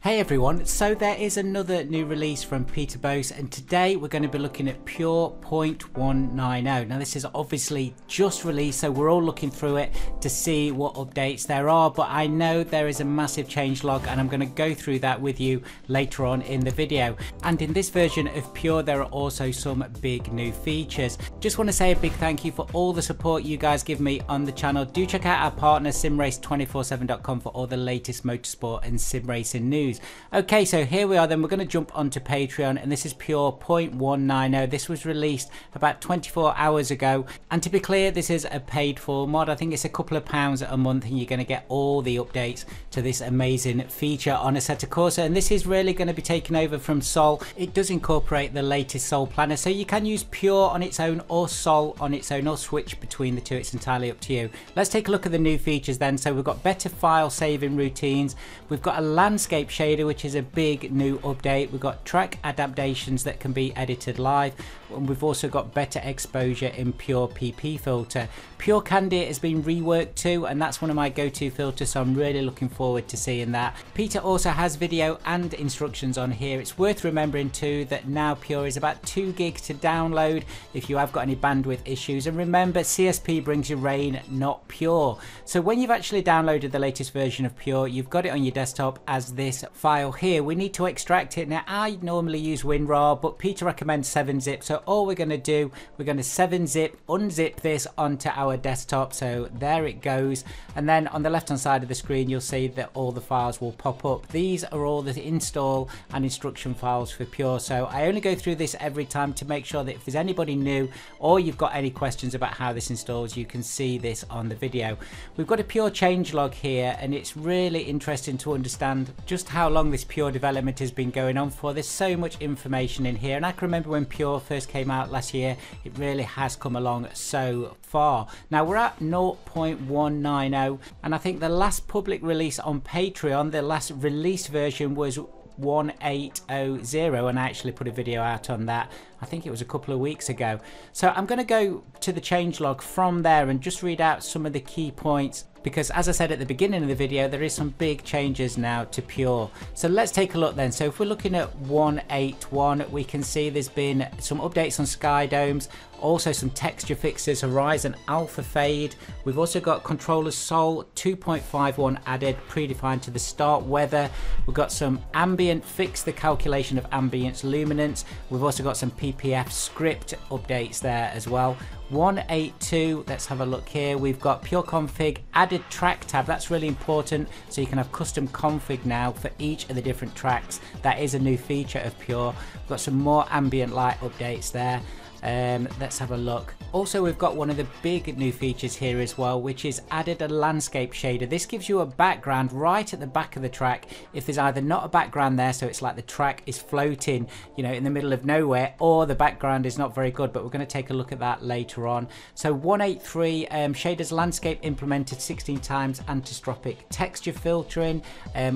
Hey everyone, so there is another new release from Peterbose, and today we're going to be looking at Pure 0.190. Now this is obviously just released, so we're all looking through it to see what updates there are, but I know there is a massive changelog and I'm going to go through that with you later on in the video. And in this version of Pure there are also some big new features. Just want to say a big thank you for all the support you guys give me on the channel. Do check out our partner simrace247.com for all the latest motorsport and sim racing news. Okay, so here we are then. We're going to jump onto Patreon, and this is Pure 0.190. This was released about 24 hours ago, and to be clear, this is a paid for mod. I think it's a couple of pounds a month and you're going to get all the updates to this amazing feature on Assetto Corsa, and this is really going to be taken over from Sol. It does incorporate the latest Sol planner, so you can use Pure on its own or Sol on its own, or switch between the two. It's entirely up to you. Let's take a look at the new features then. So we've got better file saving routines, we've got a landscape shader, which is a big new update. We've got track adaptations that can be edited live, and we've also got better exposure in Pure PP filter. Pure Candy has been reworked too, and that's one of my go-to filters, so I'm really looking forward to seeing that. Peter also has video and instructions on here. It's worth remembering too that now Pure is about 2 gigs to download if you have got any bandwidth issues, and remember CSP brings you rain, not Pure. So when you've actually downloaded the latest version of Pure, you've got it on your desktop as this file here. We need to extract it. Now I normally use WinRAR, but Peter recommends 7-zip, so all we're going to do, we're going to 7-zip, unzip this onto our desktop. So there it goes, and then on the left hand side of the screen you'll see that all the files will pop up. These are all the install and instruction files for Pure, so I only go through this every time to make sure that if there's anybody new or you've got any questions about how this installs, you can see this on the video. We've got a Pure changelog here, and it's really interesting to understand just how long this Pure development has been going on for. There's so much information in here, and I can remember when Pure first came out last year, it really has come along so far. Now we're at 0.190, and I think the last public release on Patreon, the last released version was 1800, and I actually put a video out on that. I think it was a couple of weeks ago. So I'm going to go to the changelog from there and just read out some of the key points, because as I said at the beginning of the video, there is some big changes now to Pure. So let's take a look then. So if we're looking at 181, we can see there's been some updates on sky domes, also some texture fixes, Horizon Alpha Fade. We've also got controller Sol 2.51 added, predefined to the start weather. We've got some ambient, fix the calculation of ambience luminance. We've also got some PPF script updates there as well. 182, let's have a look here. We've got Pure Config added track tab. That's really important, so you can have custom config now for each of the different tracks. That is a new feature of Pure. We've got some more ambient light updates there. Let's have a look. Also, we've got one of the big new features here as well, which is added a landscape shader. This gives you a background right at the back of the track if there's either not a background there, so it's like the track is floating, you know, in the middle of nowhere, or the background is not very good, but we're going to take a look at that later on. So 183, shaders landscape implemented 16 times, antistropic texture filtering,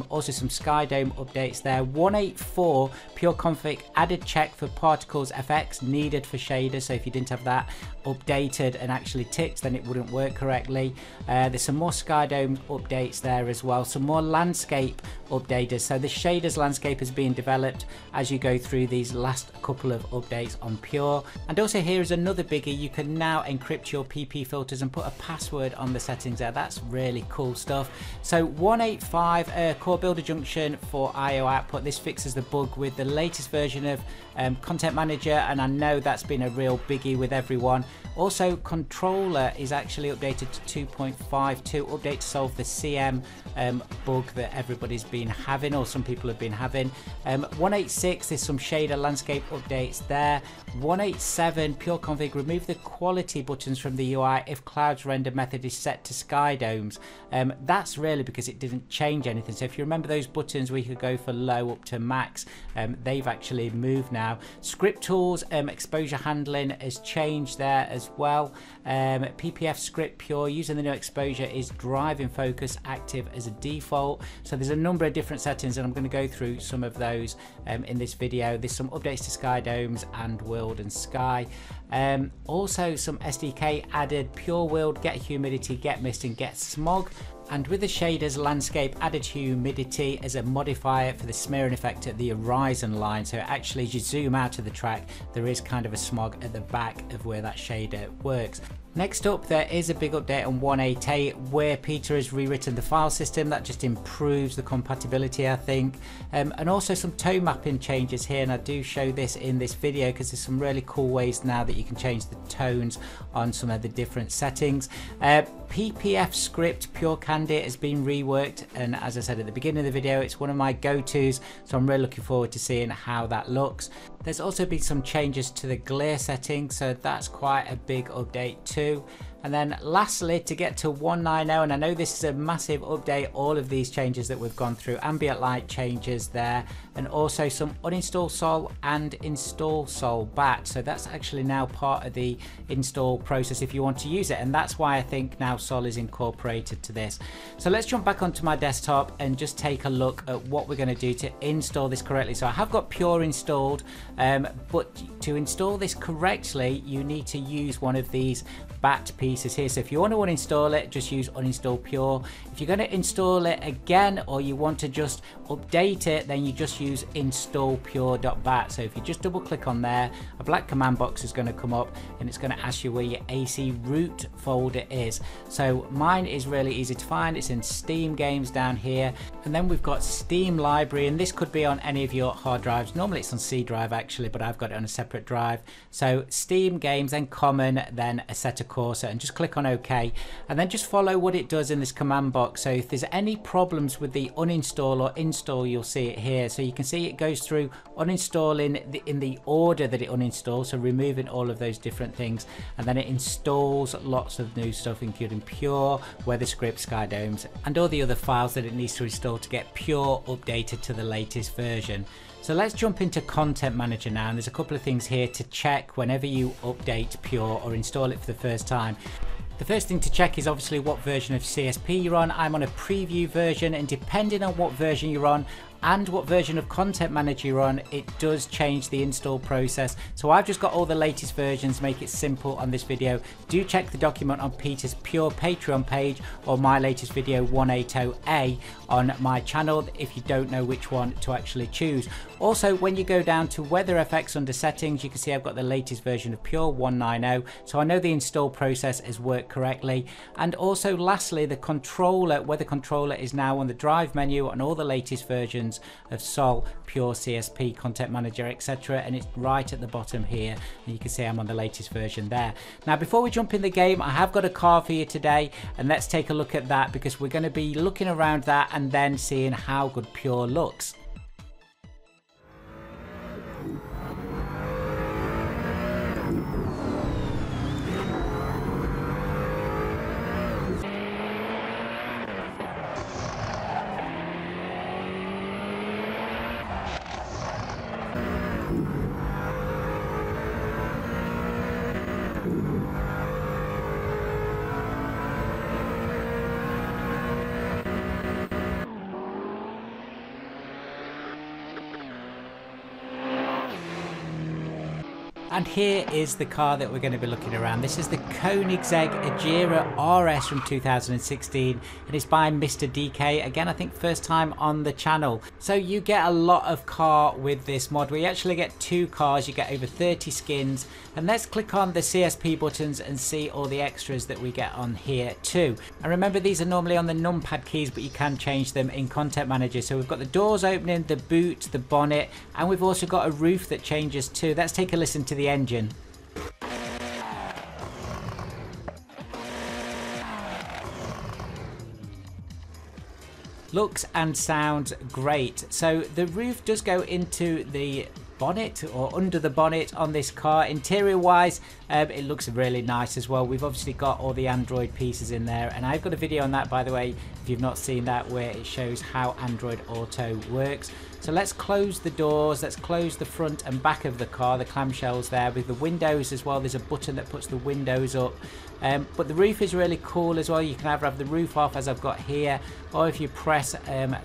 also some sky dome updates there. 184, Pure Config added check for particles FX needed for shaders. So if you didn't have that updated and actually ticked, then it wouldn't work correctly. There's some more sky dome updates there as well, some more landscape updaters. So the shaders landscape is being developed as you go through these last couple of updates on Pure. And also here is another biggie, you can now encrypt your PP filters and put a password on the settings there. That's really cool stuff. So 185, core builder junction for IO output. This fixes the bug with the latest version of Content Manager, and I know that's been a real biggie with everyone. Also, controller is actually updated to 2.52, update to solve the CM bug that everybody's been having, or some people have been having. 186, there's some shader landscape updates there. 187, Pure Config remove the quality buttons from the UI if clouds render method is set to sky domes. That's really because it didn't change anything. So if you remember those buttons, we could go for low up to max. They've actually moved now. Script tools, exposure handling has changed there as well. PPF script Pure using the new exposure is driving focus active as a default. So there's a number of different settings, and I'm going to go through some of those in this video. There's some updates to sky domes and world and sky. Also some SDK added, Pure World, get humidity, get mist and get smog. And with the shaders, landscape added humidity as a modifier for the smearing effect at the horizon line. So actually as you zoom out of the track, there is kind of a smog at the back of where that shader works. Next up, there is a big update on 188 where Peter has rewritten the file system. That just improves the compatibility, I think, and also some tone mapping changes here, and I do show this in this video because there's some really cool ways now that you can change the tones on some of the different settings. PPF script Pure Candy has been reworked, and as I said at the beginning of the video, it's one of my go-tos, so I'm really looking forward to seeing how that looks. There's also been some changes to the glare setting, so that's quite a big update too. And then lastly, to get to 190, and I know this is a massive update, all of these changes that we've gone through, ambient light changes there, and also some uninstall sol and install sol bat. So that's actually now part of the install process if you want to use it, and that's why I think now sol is incorporated to this. So let's jump back onto my desktop and just take a look at what we're going to do to install this correctly. So I have got Pure installed, but to install this correctly, you need to use one of these bat pieces here. So if you want to uninstall it, just use uninstall Pure. If you're going to install it again, or you want to just update it, then you just use install pure.bat. So if you just double click on there, a black command box is going to come up and it's going to ask you where your AC root folder is. So mine is really easy to find. It's in Steam Games down here, and then we've got Steam Library, and this could be on any of your hard drives. Normally it's on C drive actually, but I've got it on a separate drive. So Steam Games, then Common, then a set of Corsair, and just click on OK, and then just follow what it does in this command box. So if there's any problems with the uninstall or install, you'll see it here. So you can see it goes through uninstalling in the order that it uninstalls, so removing all of those different things, and then it installs lots of new stuff including Pure, WeatherScript, SkyDomes, and all the other files that it needs to install to get Pure updated to the latest version. So let's jump into Content Manager now, and there's a couple of things here to check whenever you update Pure or install it for the first time. The first thing to check is obviously what version of CSP you're on. I'm on a preview version, and depending on what version you're on and what version of Content Manager you're on, it does change the install process. So I've just got all the latest versions, make it simple on this video. Do check the document on Peter's Pure Patreon page or my latest video 180A on my channel if you don't know which one to actually choose. Also, when you go down to Weather Effects under Settings, you can see I've got the latest version of Pure 190, so I know the install process has worked correctly. And also lastly, the controller, Weather Controller, is now on the drive menu on all the latest versions of Sol, Pure, CSP, Content Manager, etc., and it's right at the bottom here, and you can see I'm on the latest version there. Now before we jump in the game, I have got a car for you today, and let's take a look at that because we're going to be looking around that and then seeing how good Pure looks. And here is the car that we're going to be looking around. This is the Koenigsegg Agera RS from 2016, and it's by Mr. DK. Again, I think first time on the channel. So you get a lot of car with this mod. We actually get 2 cars, you get over 30 skins, and let's click on the CSP buttons and see all the extras that we get on here too. And remember, these are normally on the numpad keys, but you can change them in Content Manager. So we've got the doors opening, the boot, the bonnet, and we've also got a roof that changes too. Let's take a listen to the engine. Looks and sounds great. So the roof does go into the bonnet or under the bonnet on this car. Interior wise, it looks really nice as well. We've obviously got all the Android pieces in there, and I've got a video on that, by the way, if you've not seen that, where it shows how Android Auto works. So let's close the doors, let's close the front and back of the car, the clamshells there, with the windows as well. There's a button that puts the windows up. But the roof is really cool as well. You can either have the roof off, as I've got here, or if you press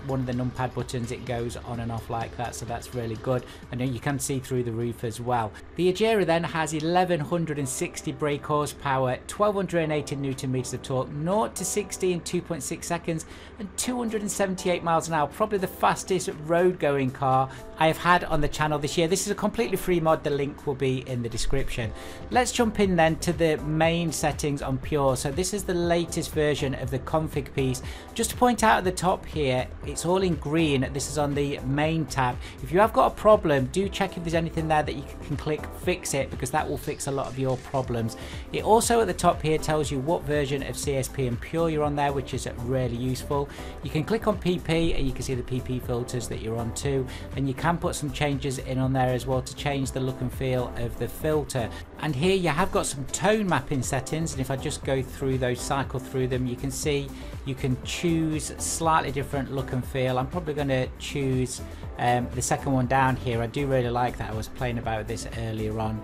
one of the numpad buttons, it goes on and off like that, so that's really good. And then you can see through the roof as well. The Agera then has 1160 brake horsepower, 1280 Newton meters of torque, 0 to 60 in 2.6 seconds, and 278 miles an hour. Probably the fastest road going car I have had on the channel this year. This is a completely free mod. The link will be in the description. Let's jump in then to the main settings on Pure. So this is the latest version of the config piece. Just to point out at the top here, it's all in green. This is on the main tab. If you have got a problem, do check if there's anything there that you can click fix it, because that will fix a lot of your problems. It also at the top here tells you what version of CSP and Pure you're on there, which is really useful. You can click on PP and you can see the PP filters that you're on too, and you can put some changes in on there as well to change the look and feel of the filter. And here you have got some tone mapping settings, and if I just go through those, cycle through them, you can see you can choose slightly different look and feel. I'm probably going to choose the second one down here. I do really like that. I was playing about this earlier on,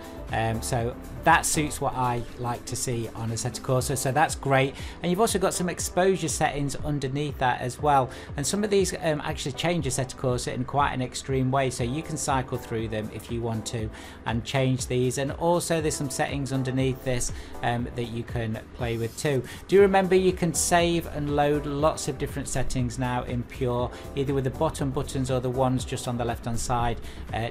so that suits what I like to see on Assetto Corsa, so that's great. And you've also got some exposure settings underneath that as well, and some of these actually change Assetto Corsa in quite an extreme way, so you can cycle through them if you want to and change these. And also there's some settings underneath this that you can play with too. Do remember you can save and load lots of different settings now in Pure, either with the bottom buttons or the ones just on the left hand side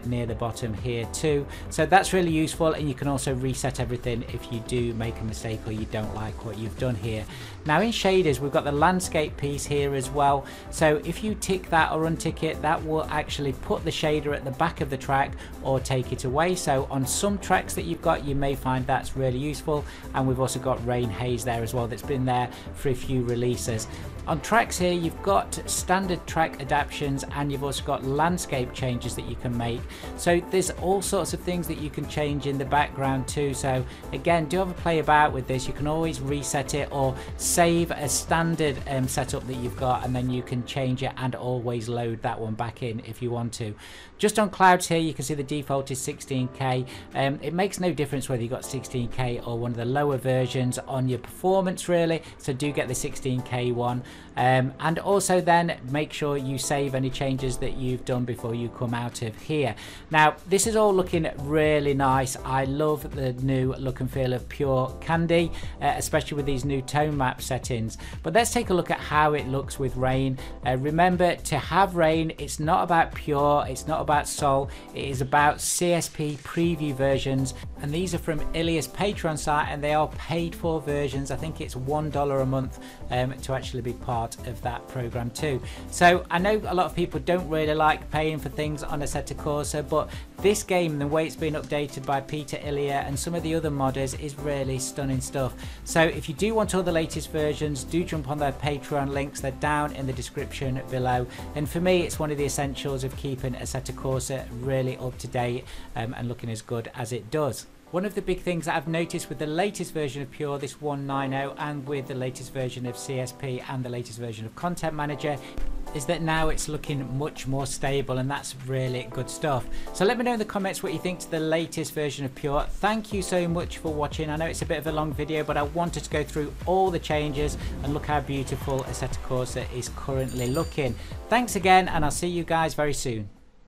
near the bottom here too, so that's really useful. And you can also reset everything if you do make a mistake or you don't like what you've done here. Now in shaders, we've got the landscape piece here as well, so if you tick that or untick it, that will actually put the shader at the back of the track or take it away. So on some tracks that you've got, you may find that's really useful. And we've also got rain haze there as well, that's been there for a few releases. On tracks here, you've got standard track adaptions, and you've also got landscape changes that you can make. So there's all sorts of things that you can change in the background too. So again, do have a play about with this. You can always reset it or save a standard setup that you've got, and then you can change it and always load that one back in if you want to. Just on clouds here, you can see the default is 16K. It makes no difference whether you've got 16K or one of the lower versions on your performance really, so do get the 16K one. And also then make sure you save any changes that you've done before you come out of here. Now this is all looking really nice. I love the new look and feel of Pure Candy, especially with these new tone map settings. But let's take a look at how it looks with rain. Remember, to have rain, it's not about Pure, it's not about Sol, it is about CSP preview versions, and these are from Ilia's Patreon site, and they are paid for versions. I think it's $1 a month to actually be part of that program too. So I know a lot of people don't really like paying for things on Assetto Corsa, but this game, the way it's been updated by Peter Ilia and some of the other modders, is really stunning stuff. So if you do want all the latest versions, do jump on their Patreon links. They're down in the description below. And for me, it's one of the essentials of keeping Assetto Corsa really up to date and looking as good as it does. One of the big things that I've noticed with the latest version of Pure, this 1.9.0, and with the latest version of CSP and the latest version of Content Manager, is that now it's looking much more stable, and that's really good stuff. So let me know in the comments what you think to the latest version of Pure. Thank you so much for watching. I know it's a bit of a long video, but I wanted to go through all the changes and look how beautiful Assetto Corsa is currently looking. Thanks again, and I'll see you guys very soon.